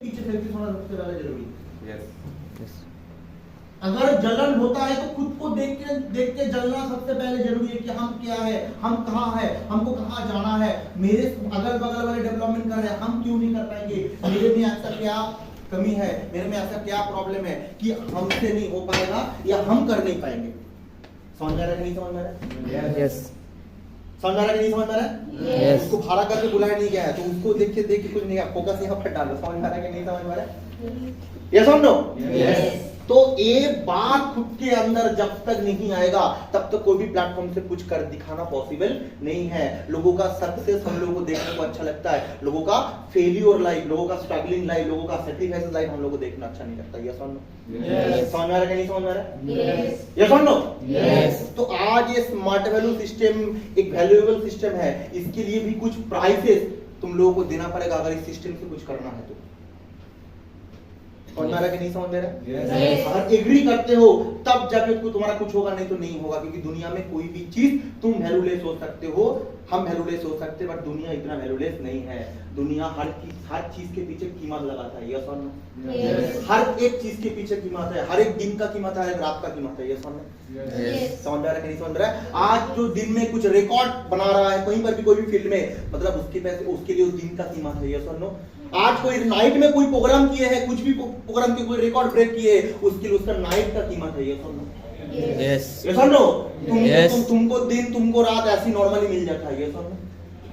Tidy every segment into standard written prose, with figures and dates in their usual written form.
पीछे सेल्फिश होना सबसे ज्यादा जरूरी है। यस। अगर जलन होता है तो खुद को देख के जलना सबसे पहले जरूरी है कि हम क्या है, हम कहाँ है, हमको कहाँ जाना है, मेरे अगल बगल वाले डेवलपमेंट कर रहे हैं, हम क्यों नहीं कर पाएंगे, मेरे में ऐसा क्या कमी है, मेरे में ऐसा क्या प्रॉब्लम है कि हमसे नहीं हो पाएगा या हम कर नहीं पाएंगे। समझ में आ रहा है कि नहीं समझ में आ रहा है? यस। समझ में आ रहा है कि नहीं समझ में आ रहा है? Yes. उसको भाड़ा करके बुलाया नहीं गया है तो उसको देख के कुछ नहीं है, फोकस यहाँ पर डालो। समझ में आ रहा है कि नहीं समझ में आ रहा है? यस और नो? Yes. तो ये बात खुद के अंदर जब तक नहीं आएगा तब तक कोई भी प्लेटफॉर्म से कुछ कर दिखाना पॉसिबल नहीं है। लोगों का सक्सेस हम लोगों को देखने को अच्छा लगता है, लोगों का फेलियर लाइफ, लोगों का स्ट्रगलिंग लाइफ, लोगों का सेक्रीफाइस लाइफ हम लोगों को देखना अच्छा नहीं लगता। यस और नो? समझ में आ रहा है कि नहीं समझ में आ रहा है? यस और नो? तो आज ये स्मार्ट वैल्यू सिस्टम एक वैल्यूएबल सिस्टम है, इसके लिए भी कुछ प्राइसेस तुम लोगों को देना पड़ेगा अगर इस सिस्टम से कुछ करना है तो। समझ में आ रहा है कि नहीं समझ में आ रहा है? अगर एग्री करते हो तब जाके तुम्हारा कुछ होगा, नहीं तो नहीं होगा। क्योंकि दुनिया में कोई भी चीज तुम वैल्यूलेस हो सकते हो, हम वैल्यूलेस हो सकते हैं, बट दुनिया इतना वैल्यूलेस नहीं है। दुनिया हर चीज के पीछे कीमत लगाता है। यस और नो? हर एक चीज के पीछे कीमत है, हर एक दिन का कीमत है, हर एक रात का कीमत है। यस और नो? समझ में आ रहा है कि नहीं समझ रहा है? आज जो दिन में कुछ रिकॉर्ड बना रहा है कहीं पर भी, कोई भी फील्ड में, मतलब उसके पैसे, उसके लिए उस दिन का कीमत है। यस और नो? आज कोई नाइट में कोई प्रोग्राम किए हैं, कुछ भी प्रोग्राम की कोई रिकॉर्ड ब्रेक किए, उसके लिए उसका नाइट का कीमत है। यस और नो? यस। यस और नो? तुमको दिन, तुमको रात ऐसी नॉर्मली मिल जाता है। यस और नो?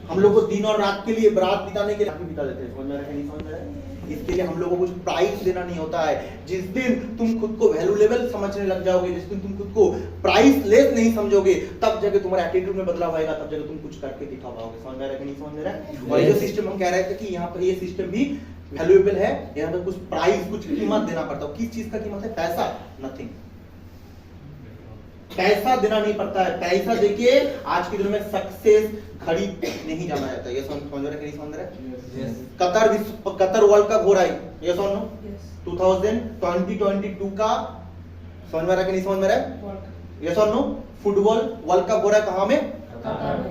हम लोग को दिन और रात के लिए, रात बिताने के लिए बिता देते हैं। समझ में आ रहा है कि नहीं समझ में आ रहा है? इसके लिए हम लोगों को कुछ प्राइस देना नहीं होता है। जिस दिन तुम खुद को वैल्यूएबल समझने लग जाओगे, जिस दिन तुम खुद को प्राइस लेस नहीं समझोगे, तब जाके तुम्हारे एटीट्यूड में बदलाव आएगा, तब जाके तुम कुछ करके दिखा पाओगे। समझ में आ रहा है कि नहीं समझ में आ रहा है? और ये जो सिस्टम हम कह रहे थे कि यहाँ पर ये सिस्टम भी वैल्यूएबल है, यहाँ पर कुछ प्राइस, कुछ कीमत देना पड़ता है। किस चीज का कीमत है? पैसा, नथिंग। पैसा देना नहीं पड़ता है। पैसा देके आज की दुनिया में सक्सेस खरीद नहीं जाना जाता है। ये समझ रहे हैं कि नहीं समझ रहे हैं? कतर वर्ल्ड कप हो रहा है। यस और नो? 2022 का समझ में आ रहा है कि नहीं समझ में आ रहा है? यस और नो? फुटबॉल वर्ल्ड कप हो रहा है कहां में?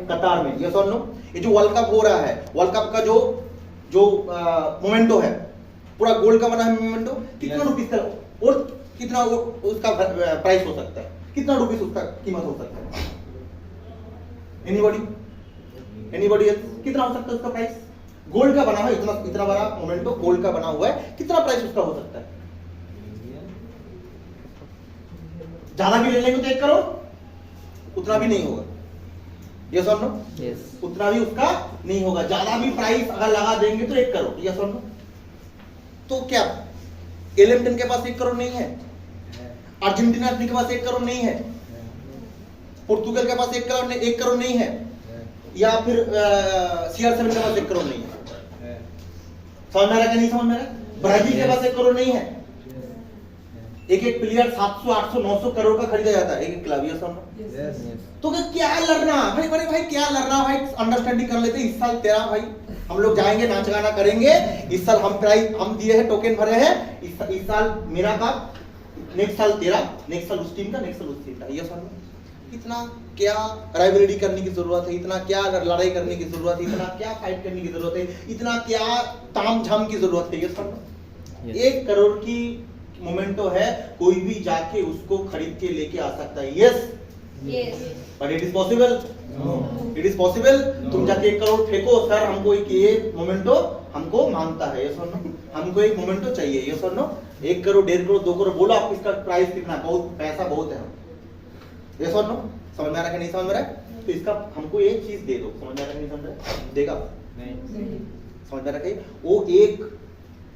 कतार में। यस और नो? ये जो वर्ल्ड कप हो रहा है, वर्ल्ड कप का जो मोमेंटो है, पूरा गोल्ड का बना है मोमेंटो। कितना रुपीस का और कितना उसका प्राइस हो सकता है? कितना रुपीस उसका कीमत हो सकता है? एनीबॉडी कितना हो सकता है उसका प्राइस? गोल्ड का बना है, इतना बड़ा मोमेंटो गोल्ड का बना हुआ है, कितना प्राइस उसका हो सकता है? ज्यादा भी ले लेंगे तो 1 करोड़, उतना भी नहीं होगा। यस और नो? यस। उतना भी उसका नहीं होगा। ज्यादा भी प्राइस अगर लगा देंगे तो 1 करोड़। यस और नो? तो क्या एलएम10 के पास 1 करोड़ नहीं है? अर्जेंटीना के पास 1 करोड़ नहीं है? पुर्तगाल के पास 1 करोड़ नहीं है? या फिर CR7 के पास 1 करोड़ नहीं है? समझ में आ रहा है कि नहीं समझ में आ रहा है? ब्राजील के पास 1 करोड़ नहीं है? एक प्लेयर 700, 800, 900 करोड़ का खरीदा जाता है, एक क्लब। यस और नो? तो क्या लड़ना भाई, बड़े भाई क्या लड़ना भाई, अंडरस्टैंडिंग कर लेते। इस साल तेरा भाई हम लोग जाएंगे, नाच गाना करेंगे। इस साल हम प्राइस हम दिए हैं, टोकन भरे हैं। इस साल मेरा कप, नेक्स्ट साल तेरा, नेक्स्ट साल उस टीम का, नेक्स्ट साल उस टीम का। यस और नो? इतना क्या राइवलरी करने की जरूरत है? इतना क्या लड़ाई करने की जरूरत है? इतना क्या फाइट करने की जरूरत है? इतना क्या तामझाम की जरूरत है? यस और नो? 1 करोड़ की मोमेंटो है, कोई भी जाके उसको खरीद के लेके आ सकता है। Yes, but it is possible? It is possible? तुम जाके 1 करोड़ फेंको, सर हमको एक मोमेंटो हमको मांगता है। यस और नो? हमको एक मोमेंटो चाहिए। यस और नो? 1 करोड़, 1.5 करोड़, 2 करोड़, बोलो आप इसका प्राइस कितना? बहुत पैसा बहुत है। यस और नो? समझ में आ रहा है कि नहीं समझ में आ रहा है? तो इसका हमको एक चीज दे दो। समझ में आ रहा है कि नहीं समझ रहा है? देगा नहीं? समझ में आ रहा है? वो एक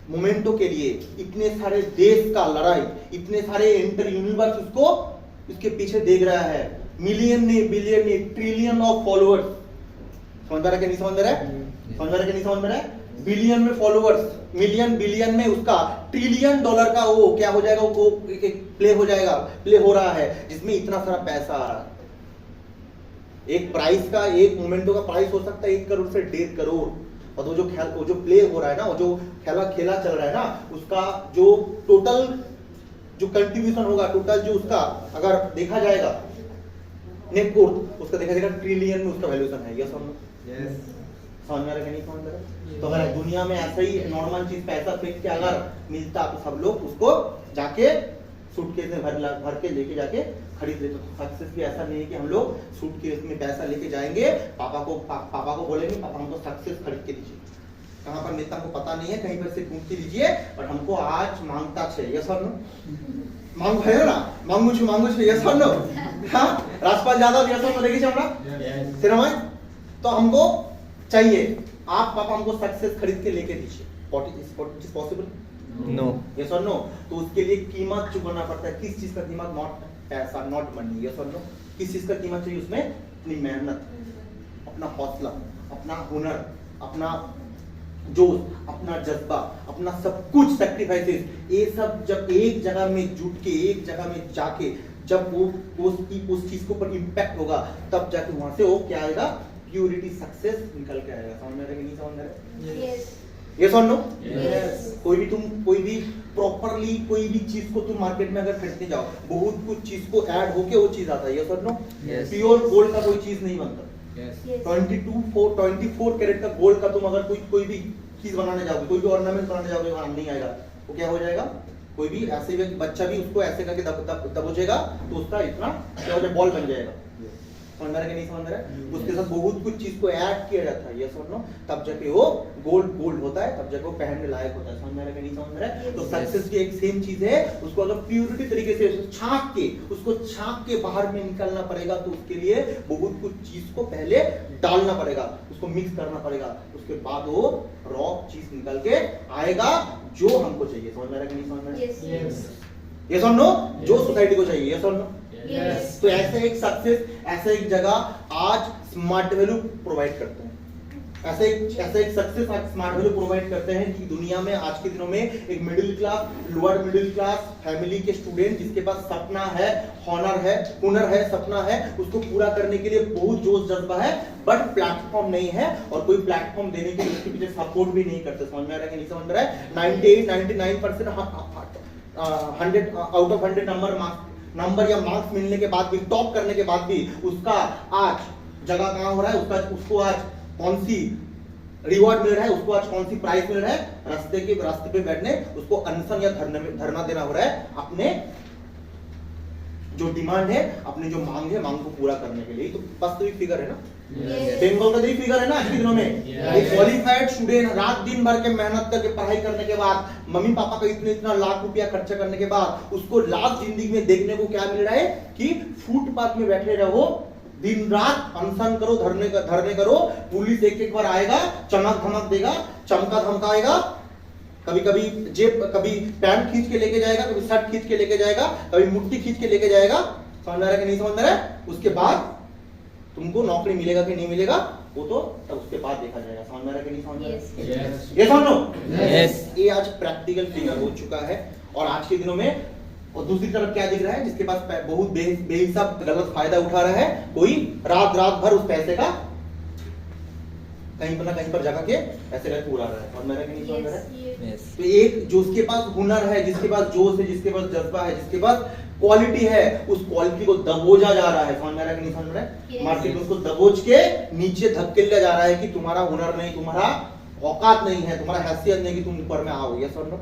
मोमेंटो के लिए इतने सारे देश का लड़ाई, इतने सारे इंटर यूनिवर्स उसको इसके पीछे देख रहा है। मिलियन नहीं, बिलियन नहीं, ट्रिलियन ऑफ फॉलोअर्स। समझ में आ रहा है कि नहीं समझ में आ रहा है? समझ में आ रहा है कि नहीं समझ में आ रहा है? बिलियन में फॉलोअर्स, मिलियन बिलियन में उसका $ट्रिलियन का वो क्या हो जाएगा, वो एक प्ले हो जाएगा, प्ले हो रहा है, जिसमें इतना सारा पैसा आ रहा है। एक प्राइस का, एक मोमेंटो का प्राइस हो सकता है 1 करोड़ से 1.5 करोड़। और वो जो प्ले हो रहा है ना, वो जो खेला चल रहा है ना, उसका जो टोटल जो कंट्रीब्यूशन होगा, टोटल जो उसका अगर देखा जाएगा नेट वर्थ, उसका देखा जाएगा ट्रिलियन में उसका वैल्यूएशन है। यस और नो? समझ में आ रहा है कि नहीं समझ में आ रहा है? तो अगर दुनिया में ऐसा ही नॉर्मल चीज पैसा फेंक के अगर मिलता तो सब लोग उसको जाके सूटकेस में भर के लेके जाके खरीद लेते। तो सक्सेस भी ऐसा नहीं है कि हम लोग सूटकेस में पैसा लेके जाएंगे, पापा को बोलेंगे पापा हमको सक्सेस खरीद के दीजिए। कहाँ पर मिलता हमको पता नहीं है, कहीं पर से ढूंढ के दीजिए, और हमको आज मांगता चाहिए। यस और नो? मांग है ना, मांगू छे यस और नो? हाँ, राजपाल यादव यस और नो देखिए हमरा सिनेमा। तो हमको चाहिए, आप पापा हमको सक्सेस खरीद के लेके दीजिए। What is possible? No. Yes और नो? तो उसके लिए कीमत चुकाना पड़ता है। किस चीज का कीमत? नॉट पैसा, नॉट मनी। यस और नो? किस चीज का कीमत चाहिए उसमें? अपनी मेहनत, अपना हौसला, अपना हुनर, अपना जोश, अपना जज्बा, अपना सब कुछ सैक्रिफाइसेस, ये सब जब एक जगह में जुट के, एक जगह में जाके, जब वो उस चीज के ऊपर इम्पैक्ट होगा, तब जाके वहां से वो क्या आएगा? प्योरिटी, सक्सेस निकल के आएगा। समझ में आ रहा है कि नहीं समझ में आ रहा है? यस और नो? कोई भी प्रॉपरली कोई भी चीज को तुम मार्केट में अगर खरीदने जाओ, बहुत कुछ चीज को ऐड होके वो चीज आता है। यस और नो? प्योर गोल्ड का कोई चीज नहीं बनता। 24 कैरेट का गोल्ड का तुम अगर कोई भी चीज बनाने जाओगे, कोई भी ऑर्नामेंट बनाने जाओगे, वहां नहीं आएगा। वो क्या हो जाएगा? कोई भी ऐसे बच्चा भी उसको ऐसे करके दबोचेगा तो उसका इतना क्या हो जाएगा? बॉल बन जाएगा। समझ रहा है कि नहीं समझ रहा है? उसके साथ बहुत कुछ चीज को ऐड किया जाता है। यस और नो? तब जाके वो गोल्ड होता है, तब जाके वो पहनने लायक होता है। समझ रहा है कि नहीं समझ रहा है? तो सक्सेस की एक सेम चीज है, उसको अगर प्योरिटी तरीके से उसको छाप के बाहर में निकलना पड़ेगा, तो उसके लिए बहुत कुछ चीज को पहले डालना पड़ेगा, उसको मिक्स करना पड़ेगा, उसके बाद वो रॉ चीज निकल के आएगा जो हमको चाहिए। समझ रहा है कि नहीं समझ रहा है? यस और नो? जो सोसाइटी को चाहिए। यस और नो? तो ऐसे एक सक्सेस, ऐसे एक जगह आज स्मार्ट वैल्यू प्रोवाइड करते हैं। ऐसे एक सक्सेस आज स्मार्ट वैल्यू प्रोवाइड करते हैं कि दुनिया में आज के दिनों में एक middle class, lower middle class family के स्टूडेंट जिसके पास सपना है, हुनर है, सपना है, उसको पूरा करने के लिए बहुत जोश जज्बा है, बट प्लेटफॉर्म नहीं है, और कोई प्लेटफॉर्म देने के लिए उसके पीछे सपोर्ट भी नहीं करते। समझ में आ रहा है कि नहीं समझ रहा है? 98-99% 100 आउट ऑफ 100 नंबर या मार्क्स मिलने के बाद भी, टॉप करने के बाद भी उसका आज जगह कहां हो रहा है? उसको आज कौन सी रिवॉर्ड मिल रहा है? उसको आज कौन सी प्राइस मिल रहा है? रास्ते पे बैठने उसको अनशन या धरना देना हो रहा है, अपने जो डिमांड है, अपनी जो मांग है, मांग को पूरा करने के लिए। तो वास्तविक फिगर है ना? बंगाल का फिगर है ना आज के दिनों में? एक क्वालिफाइड स्टूडेंट रात दिन भर के मेहनत करके पढ़ाई करने के बाद, मम्मी पापा का इतना लाख रुपया खर्चा करने के बाद, उसको लास्ट जिंदगी में देखने को क्या मिल रहा है कि फुटपाथ में बैठे रहो, दिन रात अनशन करो, धरने करो, पुलिस एक बार आएगा, चमक धमक देगा, चमका धमकाएगा, कभी पैंट खींच के लेके जाएगा, कभी शर्ट खींच के लेके जाएगा, कभी मुट्ठी खींच के लेके जाएगा। समझ रहा है कि नहीं समझ रहा है? उसके बाद तुमको नौकरी मिलेगा कि नहीं मिलेगा, वो तो तब उसके बाद देखा जाएगा। समझ में आ रहा है कि नहीं समझ में आ रहा है? यस और नो? यस। ये आज प्रैक्टिकल फिगर हो चुका है, और आज के दिनों में और दूसरी तरफ क्या दिख रहा है? जिसके पास बहुत बेहिसाब गलत फायदा उठा रहा है, कोई रात भर उस पैसे का कहीं पर ना कहीं पर जगह के ऐसे करके उड़ा रहा है। समझ में आ रहा है कि नहीं समझ में आ रहा है? तो एक जो उसके पास हुनर है, जिसके पास जोश है, जिसके पास जज्बा है, जिसके पास क्वालिटी है, उस क्वालिटी को दबोचा जा रहा है। समझ में आ रहा है कि नहीं समझ में आ रहा है? मार्केट में उसको दबोच के नीचे धकेल दिया जा रहा है कि तुम्हारा हुनर नहीं, तुम्हारा औकात नहीं है, तुम्हारा हैसियत नहीं कि तुम ऊपर में आओ। यस और नो?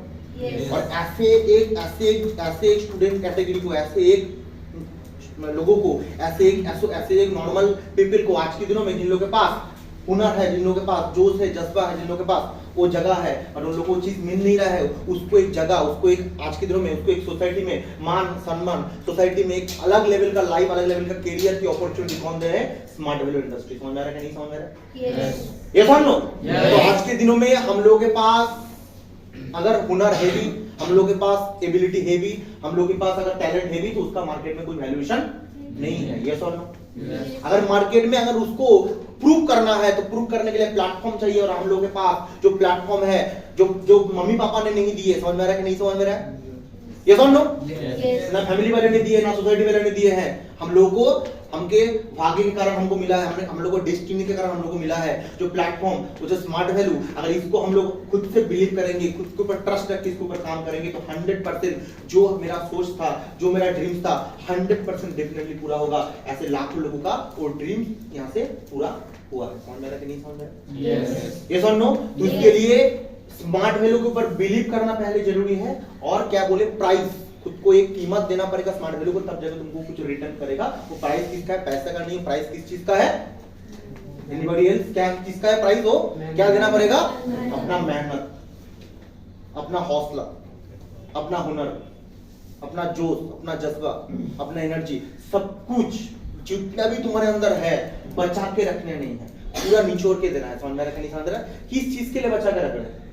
और ऐसे एक स्टूडेंट कैटेगरी को, ऐसे एक लोगों को, ऐसे एक नॉर्मल पीपल को आज के दिनों में, जिन लोगों के पास हुनर है, जिन लोगों के पास जोश है, जज्बा है, जिन लोगों के पास वो जगह है, और उन लोगों को चीज मिल नहीं रहा है, उसको एक जगह, उसको एक आज के दिनों में उसको एक सोसाइटी में मान सम्मान, सोसाइटी में एक अलग लेवल का लाइफ, अलग लेवल का कैरियर की अपॉर्चुनिटी कौन दे रहे हैं? Smart value industry. समझ में आ रहा है कि नहीं समझ में आ रहा है? यस और नो? तो आज के दिनों में हम लोगों के पास अगर हुनर है भी, हम लोगों के पास एबिलिटी है भी, हम लोगों के पास अगर टैलेंट है भी, तो उसका मार्केट में कोई वैल्यूएशन नहीं है। यस और नो? अगर मार्केट में अगर उसको प्रूव करना है, तो प्रूव करने के लिए प्लेटफॉर्म चाहिए, और हम लोगों के पास जो प्लेटफॉर्म है, जो मम्मी पापा ने नहीं दिए। समझ में आ रहा है कि नहीं समझ में आ रहा है? यस और नो? ना फैमिली वाले ने दिए, ना सोसाइटी वाले ने दिए हैं, हम लोगों को हमके भाग्य के कारण हमको मिला है, हम लोगों को डेस्टिनी के कारण हम लोगों को मिला है जो प्लेटफॉर्म, वो जो स्मार्ट वैल्यू, अगर इसको हम लोग खुद से बिलीव करेंगे, खुद के ऊपर ट्रस्ट रख के इसके ऊपर काम करेंगे, तो 100% जो मेरा सोच था, जो मेरा ड्रीम था, 100% डेफिनेटली पूरा होगा। ऐसे लाखों लोगों का वो ड्रीम यहाँ से पूरा हुआ है। समझ में आ रहा है कि नहीं समझ में आ रहा है? यस यस और नो? तो इसके लिए स्मार्ट वैल्यू के ऊपर बिलीव करना पहले जरूरी है, और क्या बोले, प्राइस, खुद को एक कीमत देना पड़ेगा स्मार्ट वैल्यू को, तब जाकर तुमको कुछ रिटर्न करेगा। वो प्राइस किसका है? पैसे का नहीं, प्राइस किस चीज का है? Anybody else? क्या किसका है प्राइस? वो क्या देना पड़ेगा? अपना मेहनत, अपना हौसला, अपना हुनर, अपना जोश, अपना जज्बा, अपना एनर्जी, सब कुछ जितना भी तुम्हारे अंदर है बचा के रखने नहीं है, पूरा निचोड़ के देना है। समझ में आ रहा है कि नहीं समझ रहा है? किस चीज के लिए बचा के रख रहे हैं?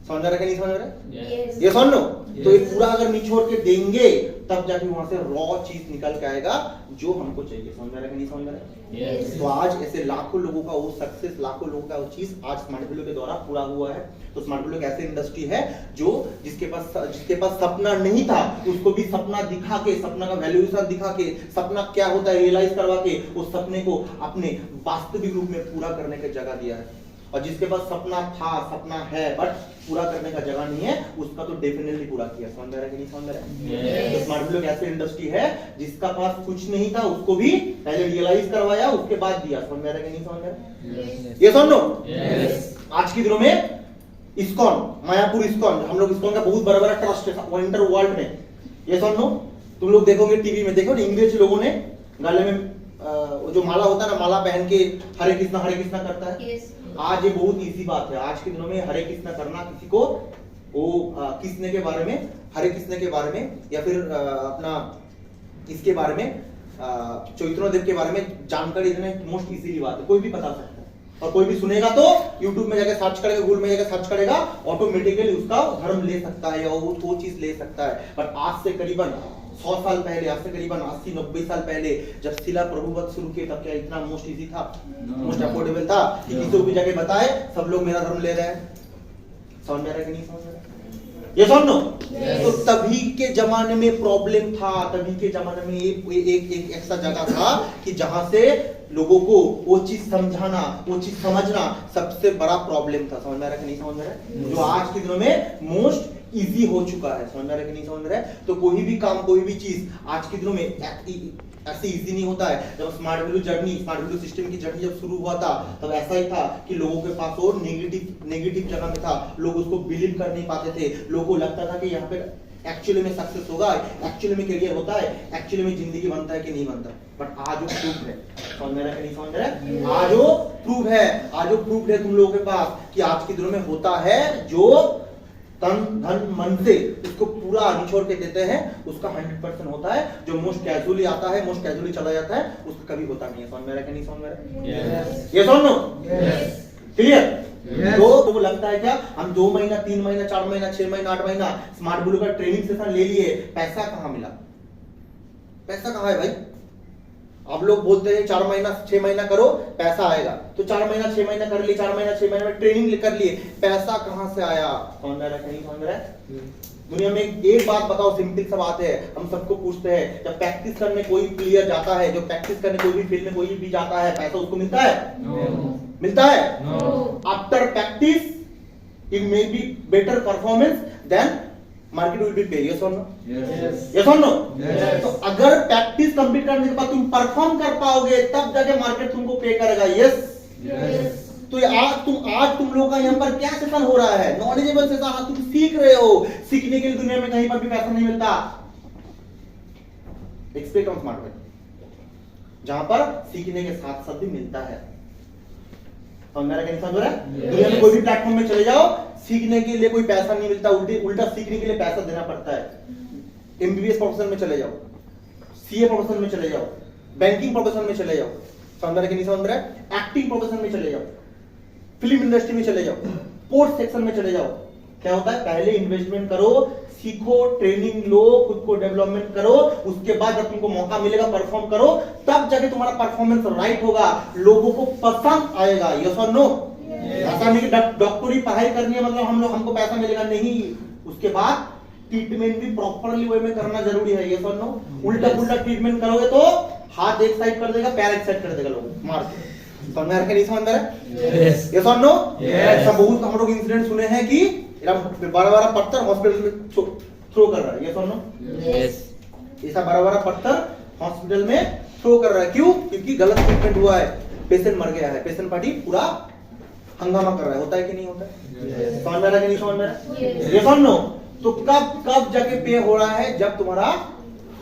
समझ आ रहा है कि नहीं समझ रहा है? ये सुन लो, तो ये पूरा अगर निचोड़ के देंगे तब जाके वहां से रॉ चीज निकल के आएगा जो हमको चाहिए। समझ में आ रहा है कि नहीं समझ में आ रहा है? तो आज ऐसे लाखों लोगों का वो सक्सेस, लाखों लोगों का वो चीज आज स्मार्ट वैल्यू के द्वारा पूरा हुआ है। तो स्मार्ट वैल्यू एक ऐसी इंडस्ट्री है जो जिसके पास सपना नहीं था उसको भी सपना दिखा के, सपना का वैल्यूएशन दिखा के, सपना क्या होता है रियलाइज करवा के उस सपने को अपने वास्तविक रूप में पूरा करने की जगह दिया है। और जिसके पास सपना था, सपना है बट पूरा करने का जगह नहीं है, उसका तो डेफिनेटली पूरा किया। समझ में आ रहा है कि नहीं समझ में आ रहा है? तो स्मार्ट वैल्यू एक ऐसी इंडस्ट्री है जिसका पास कुछ नहीं था उसको भी पहले रियलाइज करवाया, उसके बाद दिया। समझ में आ रहा है कि नहीं समझ में आ रहा है? ये सुन लो, आज के दिनों में इस्कॉन, मायापुर इस्कॉन, हम लोग इस्कॉन का बहुत बड़ा बड़ा ट्रस्ट है इंटर वर्ल्ड में। ये सुन लो, तुम लोग देखोगे टीवी में, देखो इंग्लिश लोगों ने गले में वो जो माला होता है ना, माला पहन के हरे कृष्णा करता है। आज ये बहुत इजी बात है, आज के दिनों में हरे कृष्णा करना, किसी को वो कृष्ण के बारे में, हरे कृष्ण के बारे में, या फिर अपना इसके बारे में, चैतन्य देव के बारे में जानकारी देना मोस्ट इजीली बात है, कोई भी बता सकता है। और कोई भी सुनेगा तो YouTube में जाकर सर्च करेगा, गूगल में जाकर सर्च करेगा, ऑटोमेटिकली उसका धर्म ले सकता है या वो चीज ले सकता है। पर आज से करीबन 100 साल पहले, आज से करीबन 80-90 साल पहले जब शिला प्रभुपद शुरू किए तब क्या इतना मोस्ट इजी था, मोस्ट अफोर्डेबल था कि किसी को भी जाके बताए सब लोग मेरा धर्म ले रहे हैं? समझ में आ रहा है कि नहीं समझ में आ रहा है? ये सुन लो, तो तभी के जमाने में प्रॉब्लम था, तभी के जमाने में एक ऐसा जगह था कि जहां से लोगों को वो चीज समझाना, वो चीज समझना सबसे बड़ा प्रॉब्लम था। समझ में आ रहा है कि नहीं समझ में आ रहा है? जो आज के दिनों में मोस्ट इजी हो चुका है। समझ में आ रहा है कि नहीं समझ में आ रहा है? तो कोई भी काम, कोई भी चीज आज के दिनों में ऐसे इजी नहीं होता है। जब smart value journey, smart value system की जर्नी जब शुरू हुआ था तब ऐसा ही था कि लोगों के पास और नेगेटिव जगह में था, लोग उसको बिलीव कर नहीं पाते थे। लोगों को लगता था कि यहाँ पे एक्चुअली में सक्सेस होगा, एक्चुअली में करियर होता है, एक्चुअली में जिंदगी बनता है कि नहीं बनता। बट आज वो प्रूफ है, समझ में आ रहा है कि नहीं समझ में आ रहा है? आज वो प्रूफ है, आज वो प्रूफ है तुम लोगों के पास कि आज के दिनों में होता है जो तन धन मन से उसको पूरा निचोड़ के देते हैं, उसका 100% होता है। जो मोस्ट कैजुअली आता है, मोस्ट कैजुअली चला जाता है, उसका कभी होता नहीं है। समझ में आ रहा है कि नहीं समझ में आ रहा है? ये सुन लो, क्लियर? तो वो लगता है क्या हम 2 महीना, 3 महीना, 4 महीना, 6 महीना, 8 महीना स्मार्ट वैल्यू का ट्रेनिंग सेशन ले लिए, पैसा कहां मिला? पैसा कहां है भाई? आप लोग बोलते हैं 4 महीना 6 महीना करो पैसा आएगा, तो 4 महीना 6 महीना कर लिए, 4 महीना 6 महीना में ट्रेनिंग कर लिए, पैसा कहां से आया? समझ में आ रहा है कि नहीं समझ में आ रहा है? दुनिया में एक बात बताओ, सिंपल सा बात है, हम सबको पूछते हैं, जब प्रैक्टिस करने कोई प्लेयर जाता है, जो प्रैक्टिस करने कोई भी फील्ड में कोई भी जाता है, पैसा उसको मिलता है? मिलता है? After practice it may be better performance than market will be pay. Yes or no? Yes or no? तो अगर प्रैक्टिस कंप्लीट करने के बाद तुम परफॉर्म कर पाओगे तब जाके मार्केट तुमको पे करेगा। यस। तो आज तुम लोगों का यहाँ पर क्या सेशन हो रहा है? नॉलेजेबल सेशन, तुम सीख रहे हो। सीखने के लिए दुनिया में कहीं पर भी पैसा नहीं मिलता। एक्सपेक्ट ऑन स्मार्ट वर्क, जहां पर सीखने के साथ साथ भी मिलता है। और मेरा क्या समझ रहा है? दुनिया में कोई भी प्लेटफॉर्म में चले जाओ, सीखने के लिए कोई पैसा नहीं मिलता, उल्टा सीखने के लिए पैसा देना पड़ता है। एमबीबीएस प्रोफेशन में चले जाओ, सीए प्रोफेशन में चले जाओ, बैंकिंग प्रोफेशन में चले जाओ, समझ रहा है कि नहीं समझ रहा है? एक्टिंग प्रोफेशन में चले जाओ, फिल्म इंडस्ट्री में चले जाओ, स्पोर्ट्स सेक्शन में चले जाओ। क्या होता है? पहले इन्वेस्टमेंट करो, सीखो, ट्रेनिंग लो, खुद को डेवलपमेंट करो, उसके बाद जब तुमको मौका मिलेगा परफॉर्म करो, तब जाके तुम्हारा परफॉर्मेंस राइट होगा, लोगों को पसंद आएगा। यस और नो? ऐसा नहीं कि डॉक्टरी पढ़ाई करनी है मतलब हमको पैसा मिलेगा, नहीं। उसके बाद ट्रीटमेंट भी प्रॉपरली वे में करना जरूरी है। यस और नो? उल्टा पुल्टा ट्रीटमेंट करोगे तो हाथ एक साइड कर देगा, पैर एक साइड कर देगा, लोग मार के। समझ में आ रहा है? नहीं समझ में आ रहा है? यस और नो? ऐसा बहुत हम लोग इंसिडेंट सुने हैं कि बड़ा पत्थर हॉस्पिटल में थ्रो कर रहा है। यस और नो? ऐसा बड़ा पत्थर हॉस्पिटल में थ्रो कर रहा है, क्यों? क्योंकि गलत ट्रीटमेंट हुआ है। पेशेंट मर गया है, पेशेंट पार्टी पूरा हंगामा कर रहा है, होता है कि नहीं होता है? समझ में आ रहा है कि नहीं समझ में आ रहा है? ये सुन लो, तो कब जाके पे हो रहा है? जब तुम्हारा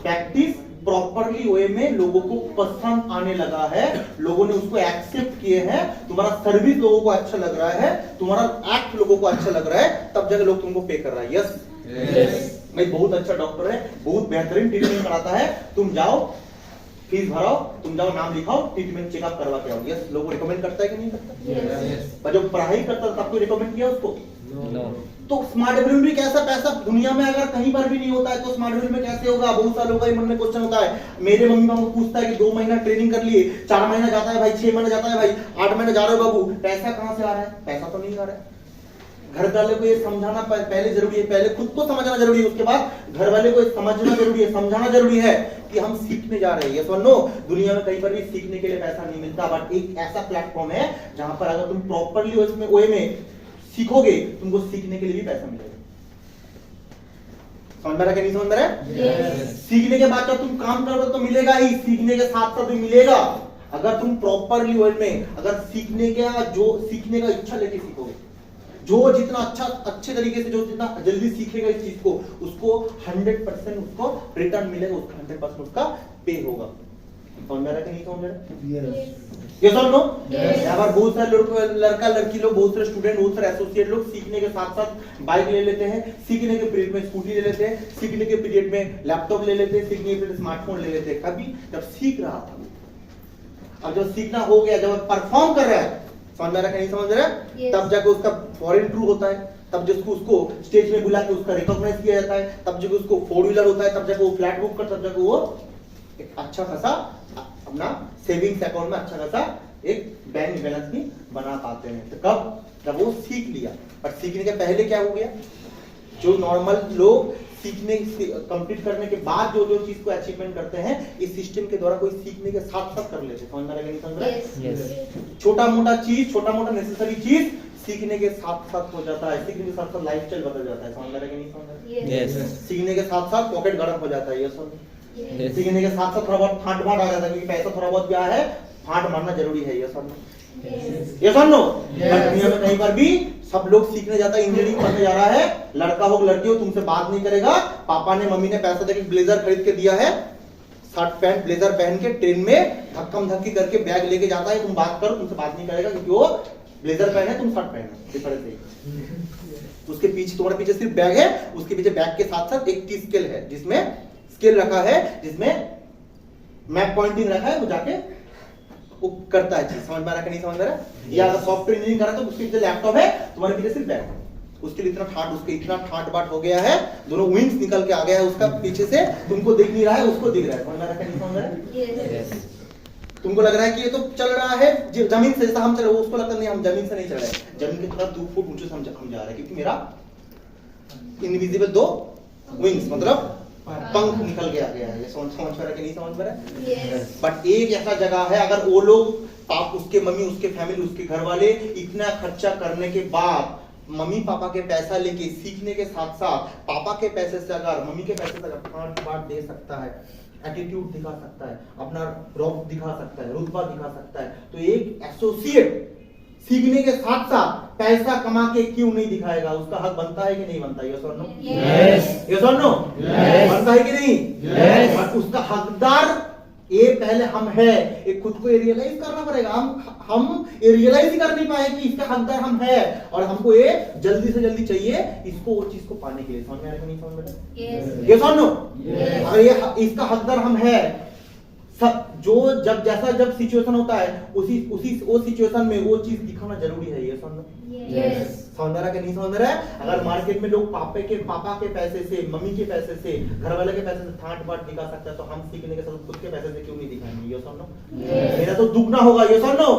प्रैक्टिस प्रॉपरली वे में लोगों को पसंद आने लगा है, लोगों ने उसको एक्सेप्ट किए हैं, तुम्हारा सर्विस लोगों को अच्छा लग रहा है, तुम्हारा एक्ट लोगों को अच्छा लग रहा है, तब जाके लोग तुमको पे कर रहा है। यस, मैं बहुत अच्छा डॉक्टर है, बहुत बेहतरीन ट्रीटमेंट कराता है, तुम जाओ फीस भराओ, तुम जाओ नाम लिखाओ, ट्रीटमेंट चेकअप करवा के आओ। यस, लोगों रिकमेंड करता है कि नहीं करता? पर जब पढ़ाई करता तब कोई रिकमेंड किया उसको? तो स्मार्ट एवरी में कैसा पैसा दुनिया में अगर कहीं पर भी नहीं होता है तो स्मार्ट एवरी में कैसे होगा? बहुत सारे लोगों के मन में क्वेश्चन होता है। मेरे मम्मी पापा पूछता है कि 2 महीना ट्रेनिंग कर लिए, 4 महीना जाता है भाई, 6 महीना जाता है भाई, 8 महीना जा रहे हो बाबू, पैसा कहां से आ रहा है? पैसा तो नहीं आ रहा है। घर वाले को ये समझाना पहले जरूरी है, पहले खुद को समझना जरूरी है, उसके बाद घर वाले को समझना जरूरी है, समझाना जरूरी है कि हम सीखने जा रहे हैं। ये नो, दुनिया में कहीं पर भी सीखने के लिए पैसा नहीं मिलता, बट एक ऐसा प्लेटफॉर्म है जहां पर अगर तुम प्रॉपरली उसमें वे में सीखोगे, तुमको सीखने के लिए भी पैसा मिलेगा। समझ में रहा कि नहीं समझ में रहा? सीखने के बाद जब तुम काम करोगे तो मिलेगा ही, सीखने के साथ साथ भी मिलेगा। अगर तुम प्रॉपरली वे में अगर सीखने का इच्छा लेके सीखोगे, जो जितना अच्छे तरीके से, जो जितना जल्दी सीखेगा इस चीज को, उसको 100% उसको रिटर्न मिलेगा, उसका 100% उसका पे होगा। समझ में आ रहा कि नहीं समझ में आ रहा? ये सुन लो, यहाँ पर बहुत सारे लोग, लड़का लड़की लोग, बहुत सारे स्टूडेंट, बहुत सारे एसोसिएट लोग सीखने के साथ साथ बाइक ले लेते हैं, सीखने के पीरियड में स्कूटी ले लेते हैं, सीखने के पीरियड में लैपटॉप ले लेते हैं, सीखने के पीरियड स्मार्टफोन ले लेते हैं। कभी जब सीख रहा था, अब जब सीखना हो गया, जब परफॉर्म कर रहा है, समझ में आ रहा कि नहीं समझ रहा? तब जाके उसका फॉरेन टूर होता है, तब जिसको उसको स्टेज में बुला के उसका रिकॉग्नाइज किया जाता है, तब जब उसको 4 व्हीलर होता है, तब जाके वो फ्लैट बुक कर, तब जाके वो एक अच्छा खासा अपना सेविंग्स अकाउंट में अच्छा खासा एक बैंक बैलेंस भी बना पाते हैं। तो कब? जब वो सीख लिया। पर सीखने के पहले क्या हो गया? जो नॉर्मल लोग सीखने कंप्लीट करने के बाद जो चीज को अचीवमेंट करते हैं, इस सिस्टम के द्वारा कोई सीखने के साथ साथ कर लेते हैं। समझ में आ रहा है कि नहीं समझ रहा? छोटा मोटा चीज, छोटा मोटा नेसेसरी चीज सीखने के साथ साथ हो जाता है, सीखने के साथ साथ लाइफस्टाइल बदल जाता है। समझ में आ रहा है कि नहीं समझ रहा? सीखने के साथ साथ पॉकेट गर्म हो जाता है। ये सुन, सीखने के साथ साथ थोड़ा बहुत फांट मार आ जाता है, क्योंकि पैसा थोड़ा बहुत क्या है, फांट मारना जरूरी है। ये सुन, ये सुन लो, दुनिया में कहीं पर भी सब लोग सीखने जाता है, इंजीनियरिंग पढ़ने जा रहा है, लड़का हो लड़की हो, तुमसे बात नहीं करेगा। पापा ने मम्मी ने पैसा देके ब्लेजर खरीद के दिया है, शर्ट पैंट ब्लेजर पहन के ट्रेन में धक्कम धक्की करके बैग लेके जाता है, तुम बात करो, तुमसे बात नहीं करेगा, क्योंकि वो ब्लेजर पहने, तुम शर्ट पहने, डिफरेंस है। उसके पीछे, तुम्हारे पीछे सिर्फ बैग है, उसके पीछे बैग के साथ साथ एक टी स्केल है, जिसमें स्केल रखा है, जिसमें मैप पॉइंटिंग रखा है, वो जाके वो करता है चीज। समझ में आ रहा कि नहीं समझ में आ रहा? या अगर सॉफ्टवेयर इंजीनियरिंग कर रहा है तो उसके पीछे लैपटॉप है, तुम्हारे पीछे सिर्फ बैग है, उसके लिए इतना ठाट बाट हो गया है, दोनों विंग्स निकल के आ गया है उसका पीछे से, तुमको दिख नहीं रहा है, उसको दिख रहा है। समझ में आ रहा कि नहीं समझ में आ रहा? तुमको लग रहा है कि ये तो चल रहा है जमीन से, जैसा हम चल रहे हैं, उसको लगता नहीं हम जमीन से नहीं चल रहे हैं, जमीन की तरफ 2 फुट ऊंचे से हम जा रहे हैं, क्योंकि मेरा इनविजिबल 2 विंग्स मतलब पंख निकल के आ गया है। ये समझ में आ रहा कि नहीं समझ में आ रहा? बट एक ऐसा जगह है, अगर वो लोग, पाप, उसके मम्मी, उसके फैमिली, उसके घर वाले इतना खर्चा करने के बाद, मम्मी पापा के पैसा लेके सीखने के साथ साथ पापा के पैसे से अगर, मम्मी के पैसे से अगर फांट बाट दे सकता है, एटीट्यूड दिखा सकता है, अपना रौब दिखा सकता है, रुतबा दिखा सकता है, तो एक एसोसिएट सीखने के साथ साथ पैसा कमा के क्यों नहीं दिखाएगा? उसका हक बनता है कि नहीं बनता? यस और नो? यस और नो? बनता है कि नहीं? और उसका हकदार ये पहले हम है, एक खुद को ये रियलाइज करना पड़ेगा। हम ये रियलाइज ही कर नहीं पाए कि इसका हकदार हम है, और हमको ये जल्दी से जल्दी चाहिए इसको, वो चीज को पाने के लिए। समझ में आ रहा है कि नहीं समझ में आ रहा? यस और नो? अगर ये इसका हकदार हम है, सब जो जब सिचुएशन होता है, वो सिचुएशन में वो चीज दिखाना जरूरी है। ये समझ में आ रहा कि नहीं समझ में रहा है? अगर मार्केट में लोग पापा के पैसे से, मम्मी के पैसे से, घर वाले के पैसे से ठाट बाट दिखा सकता है, तो हम सीखने के साथ खुद के पैसे से क्यों नहीं दिखाएंगे? ये समझो, मेरा तो दुगना होगा। ये समझो,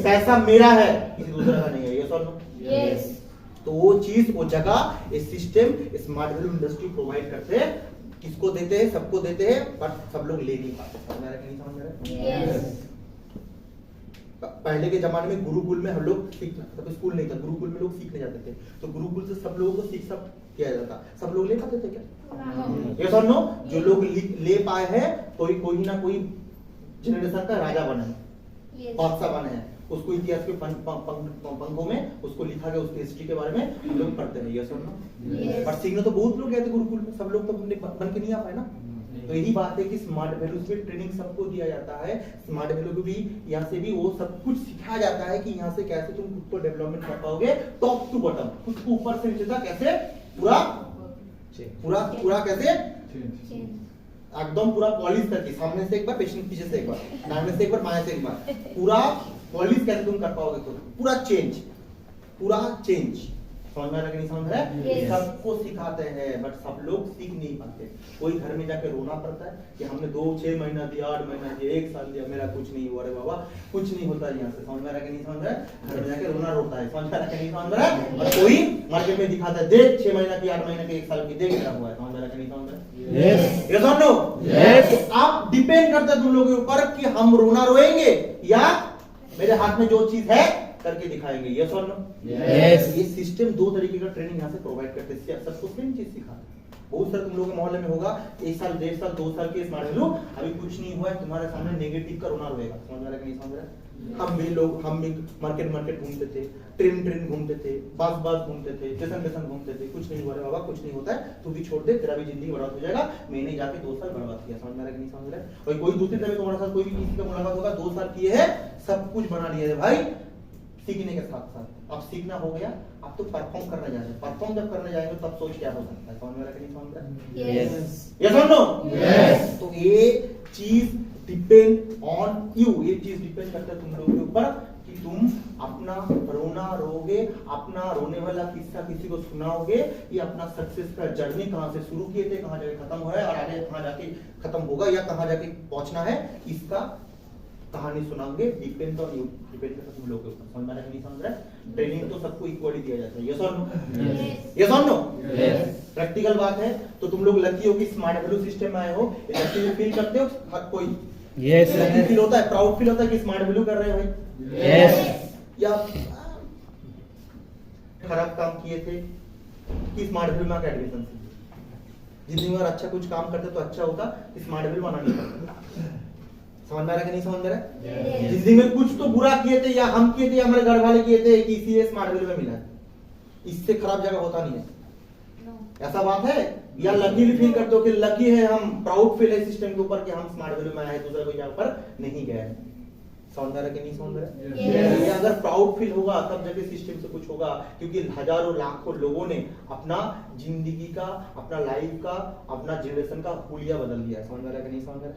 पैसा मेरा है, किसी दूसरे का नहीं है। ये समझो, तो वो चीज, वो जगह, ये system smart value industry provide करते हैं। किसको देते हैं? सबको देते हैं, पर सब लोग ले नहीं पाते। समझ में आ रहा कि नहीं समझ में आ रहा? पहले के जमाने में गुरुकुल में हम लोग सीखना, तब स्कूल नहीं था, गुरुकुल में लोग सीखने जाते थे, तो गुरुकुल से सब लोगों को शिक्षा किया जाता। सब लोग ले पाते थे क्या? यस और नो? जो लोग ले पाए हैं, कोई ना कोई जनरेशन का राजा बना है। Yes. बादशाह बने हैं, उसको इतिहास के पंखों में उसको लिखा गया, उसकी हिस्ट्री के बारे में हम लोग पढ़ते हैं। यस और नो? Yes. पर सीखने तो बहुत लोग गए थे गुरुकुल में, सब लोग तो बन के नहीं आ पाए ना। तो यही बात है कि स्मार्ट वैल्यूज पे ट्रेनिंग सबको दिया जाता है। स्मार्ट वैल्यू को भी यहाँ से भी वो सब कुछ सिखाया जाता है कि यहाँ से कैसे तुम खुद को डेवलपमेंट कर पाओगे, टॉप टू बॉटम, खुद को ऊपर से नीचे तक कैसे पूरा पूरा पूरा कैसे एकदम पूरा पॉलिश करके, सामने से एक बार, पीछे से एक बार, दाहिने से एक बार, बाएं से एक बार, पूरा पॉलिश कैसे तुम कर पाओगे खुद, पूरा चेंज। समझ में आ रहा है कि नहीं समझ रहा है? Yes. सबको सिखाते हैं बट सब लोग सीख नहीं पाते। कोई घर में जाके रोना पड़ता है कि हमने 2-6 महीना दिया, 8 महीना दिया, 1 साल दिया, मेरा कुछ नहीं हुआ। अरे बाबा कुछ नहीं होता है यहाँ से। समझ में आ रहा है कि नहीं समझ रहा है? घर में जाके रोना रोता है। समझ में आ रहा है कि नहीं समझ रहा है? और कोई मार्केट में दिखाता है, देख 6 महीना की, 8 महीना की, 1 साल की, देख क्या हुआ है। समझ में आ रहा है कि नहीं समझ रहा है? Yes. Yes or no? Yes. तो आप डिपेंड करता है तुम लोगों के ऊपर कि हम रोना रोएंगे या मेरे हाथ में जो चीज है करके दिखाएंगे। यस और नो? Yes. ये सिस्टम 2 तरीके का ट्रेनिंग यहाँ से प्रोवाइड करते हैं, सबको सेम चीज सिखाते हैं। बहुत सारे तुम लोगों के मोहल्ले में होगा 1 साल, 1.5 साल, 2 साल के स्मार्ट वैल्यू, अभी कुछ नहीं हुआ है, तुम्हारे सामने नेगेटिव का रोना रोएगा। समझ में आ रहा है कि नहीं समझ रहा है? हम भी मार्केट घूमते थे, ट्रेन घूमते थे, बस घूमते थे, स्टेशन घूमते थे, कुछ नहीं हुआ रे बाबा, कुछ नहीं होता है, तू भी छोड़ दे, तेरा भी जिंदगी बर्बाद हो जाएगा। मैंने जाके 2 साल बर्बाद किया। समझ में आ रहा है कि नहीं समझ रहा है? और कोई दूसरी तरह तुम्हारे साथ कोई भी किसी का मुलाकात होगा, 2 साल किए हैं, सब कुछ बना लिया है भाई। सीखने के साथ साथ अब सीखना हो गया, अब तो परफॉर्म करने जा रहे हैं। परफॉर्म जब करने जाएंगे तब सोच क्या हो सकता है। समझ में आ रहा है कि नहीं समझ रहा है? Yes. यस और नो? Yes. तो ये चीज डिपेंड ऑन यू, ये चीज डिपेंड करता है तुम लोगों के ऊपर कि तुम अपना रोना रोगे, अपना रोने वाला किस्सा किसी को सुनाओगे, ये अपना सक्सेस का जर्नी कहां से शुरू किए थे, कहां जाके खत्म हो रहा है और आगे कहां जाके खत्म होगा या कहां जाके पहुंचना है, इसका कहानी सुनाओगे। डिपेंड ऑन यू, डिपेंड करता है तुम लोगों के ऊपर। समझ में आ रहा है कि नहीं समझ रहा है? ट्रेनिंग तो सबको इक्वली दिया जाता है। यस और नो? यस और नो? प्रैक्टिकल बात है। तो तुम लोग लकी हो कि स्मार्ट वैल्यू सिस्टम में आए हो, लकी फील करते हो हर कोई? Yes. लकी फील होता है, प्राउड फील होता है कि स्मार्ट वैल्यू कर रहे हैं भाई? Yes. या खराब काम किए थे कि स्मार्ट वैल्यू में आके एडमिशन से जितनी बार अच्छा कुछ काम करते तो अच्छा होता, स्मार्ट वैल्यू माना नहीं करता। समझ में आ रहा है कि नहीं समझ रहा है? जिंदगी में कुछ तो बुरा किए थे या हम किए थे या हमारे घर वाले किए थे कि इसीलिए स्मार्ट वैल्यू में मिला है, इससे खराब जगह होता नहीं है। ऐसा बात है? या लकी फील करते हो कि लकी है हम, प्राउड फील है सिस्टम के ऊपर कि हम स्मार्ट वैल्यू में आए, दूसरा कोई जगह पर नहीं गए। समझ में आ रहा है कि नहीं समझ रहा है? ये अगर प्राउड फील होगा तब जाके सिस्टम से कुछ होगा, क्योंकि हजारों लाखों लोगों ने अपना जिंदगी का, अपना लाइफ का, अपना जनरेशन का हुलिया बदल दिया है। समझ में आ रहा है कि नहीं समझ रहा है?